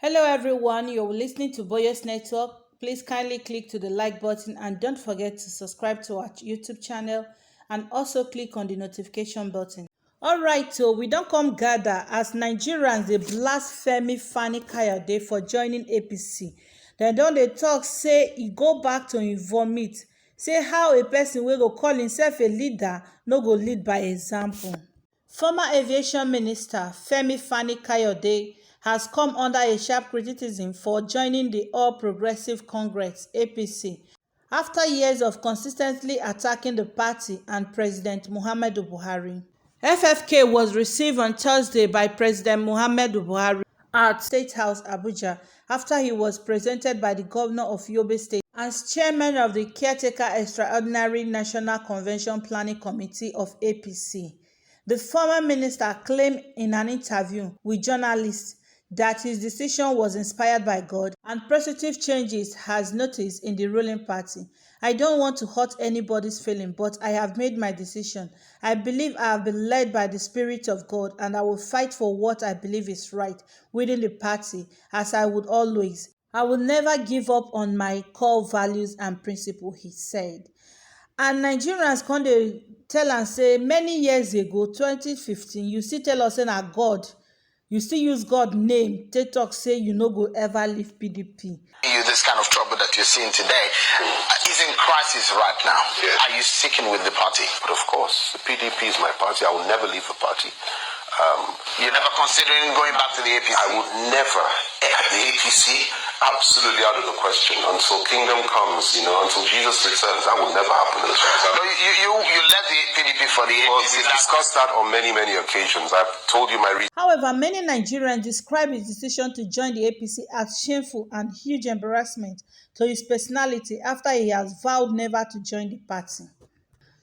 Hello everyone, you're listening to Boyes Network. Please kindly click to the like button and don't forget to subscribe to our YouTube channel and also click on the notification button. Alright, so we don't come gather as Nigerians they blast fami Kayode for joining APC. Then don't they talk say he go back to him vomit. Say how a person will go call himself a leader no go lead by example. Former Aviation Minister Femi Kayode has come under a sharp criticism for joining the All Progressive Congress (APC) after years of consistently attacking the party and President Muhammadu Buhari. FFK was received on Thursday by President Muhammadu Buhari at State House Abuja after he was presented by the governor of Yobe State as chairman of the Caretaker Extraordinary National Convention Planning Committee of APC. The former minister claimed in an interview with journalists that his decision was inspired by God and positive changes has noticed in the ruling party. I don't want to hurt anybody's feeling, but I have made my decision. I believe I have been led by the Spirit of God and I will fight for what I believe is right within the party as I would always. I will never give up on my core values and principles, he said. And Nigerians come dey tell am say many years ago 2015 you still tell us say na God you still use God name take talk say you no go ever leave PDP. This kind of trouble that you're seeing today is in crisis right now. Yes. Are you sticking with the party? But of course, the PDP is my party. I will never leave the party. You're never considering going back to the APC? I would never. The APC, absolutely out of the question. Until kingdom comes, until Jesus returns, that will never happen. You left the PDP for the APC. Well, we've discussed that on many occasions. I've told you my reason. However, many Nigerians describe his decision to join the APC as shameful and huge embarrassment to his personality after he has vowed never to join the party.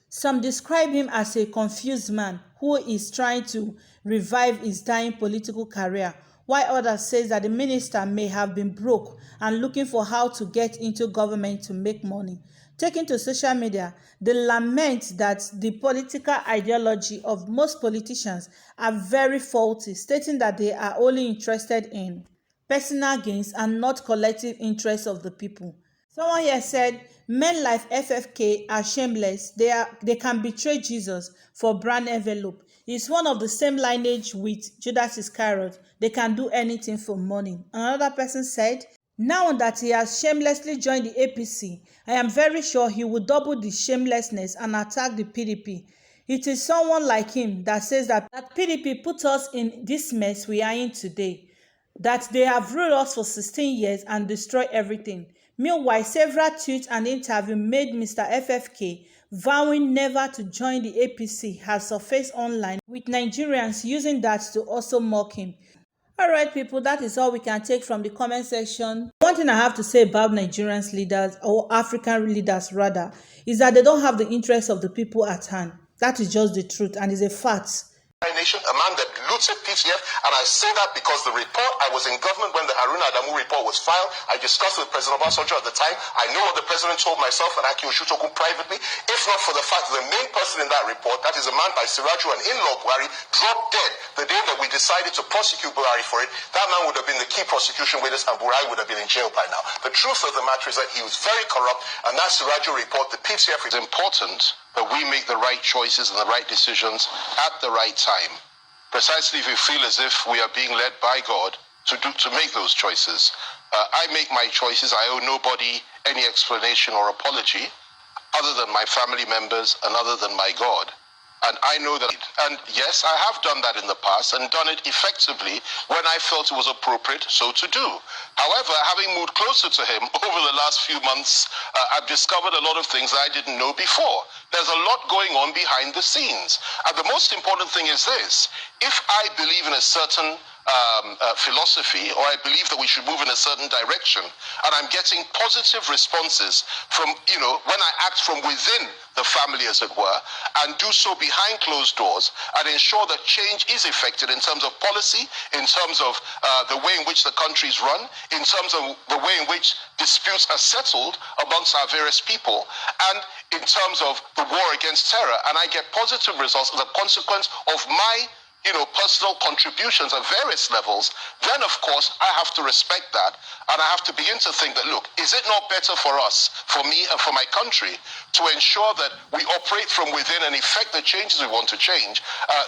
Some describe him as a confused man who is trying to revive his dying political career, while others say that the minister may have been broke and looking for how to get into government to make money. Taking to social media, they lament that the political ideology of most politicians are very faulty, stating that they are only interested in personal gains and not collective interests of the people. Someone here said, men like FFK are shameless. They can betray Jesus for brand envelope. It's one of the same lineage with Judas Iscariot. They can do anything for money. Another person said, now that he has shamelessly joined the APC, I am very sure he will double the shamelessness and attack the PDP. It is someone like him that says that PDP put us in this mess we are in today, that they have ruled us for 16 years and destroyed everything. Meanwhile, several tweets and interviews made Mr. FFK vowing never to join the APC has surfaced online, with Nigerians using that to also mock him. Alright people, that is all we can take from the comment section. One thing I have to say about Nigerians leaders, or African leaders rather, is that they don't have the interests of the people at hand. That is just the truth and is a fact. Nation, a man that looted PTF, and I say that because the report, I was in government when the Haruna Adamu report was filed. I discussed with President Obasanjo at the time. I know what the president told myself and Aki Oshutoku privately. If not for the fact that the main person in that report, that is a man by Siraju and in-law Buhari, dropped dead the day that we decided to prosecute Buhari for it, that man would have been the key prosecution witness and Buhari would have been in jail by now. The truth of the matter is that he was very corrupt, and that Siraju report, the PTF, is important that we make the right choices and the right decisions at the right time. Precisely if we feel as if we are being led by God to make those choices. I make my choices. I owe nobody any explanation or apology other than my family members and other than my God. And I know that, and yes, I have done that in the past and done it effectively when I felt it was appropriate so to do. However, having moved closer to him over the last few months, I've discovered a lot of things I didn't know before. There's a lot going on behind the scenes. And the most important thing is this: if I believe in a certain philosophy, or I believe that we should move in a certain direction, and I'm getting positive responses from, when I act from within the family, as it were, and do so behind closed doors, and ensure that change is effected in terms of policy, in terms of the way in which the country is run, in terms of the way in which disputes are settled amongst our various people, and in terms of the war against terror, and I get positive results as a consequence of my personal contributions at various levels, then of course I have to respect that, and I have to begin to think that, look, is it not better for us, for me and for my country, to ensure that we operate from within and effect the changes we want to change,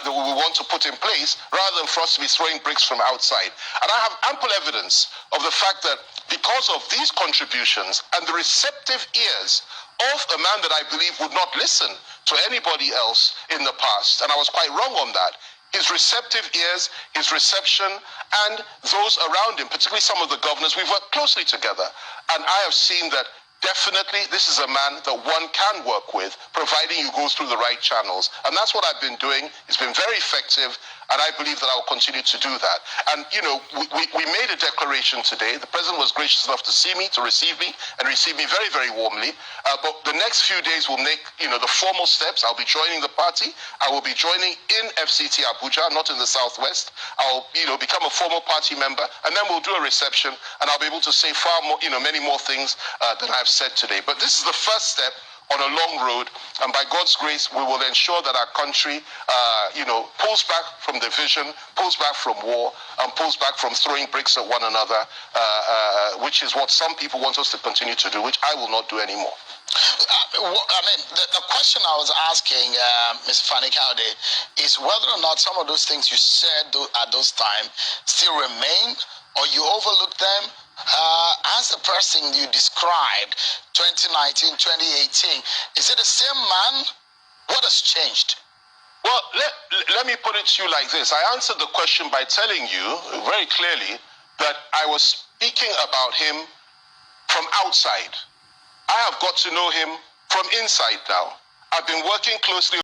that we want to put in place, rather than for us to be throwing bricks from outside. And I have ample evidence of the fact that because of these contributions and the receptive ears of a man that I believe would not listen to anybody else in the past, and I was quite wrong on that, his receptive ears, his reception, and those around him, particularly some of the governors, we've worked closely together. And I have seen that definitely this is a man that one can work with, providing you go through the right channels. And that's what I've been doing. It's been very effective, and I believe that I will continue to do that. And, we made a declaration today. The president was gracious enough to see me, to receive me, and receive me very, very warmly. But the next few days will make, the formal steps. I'll be joining the party. I will be joining in FCT Abuja, not in the Southwest. I'll, become a formal party member, and then we'll do a reception, and I'll be able to say far more, many more things than I've said today. But this is the first step on a long road, and by God's grace, we will ensure that our country, pulls back from division, pulls back from war, and pulls back from throwing bricks at one another, which is what some people want us to continue to do, which I will not do anymore. The question I was asking, Ms. Fani Kayode, is whether or not some of those things you said at those times still remain, or you overlooked them. As the person you described, 2019, 2018, is it the same man? What has changed? Well, let me put it to you like this. I answered the question by telling you very clearly that I was speaking about him from outside. I have got to know him from inside now. I've been working closely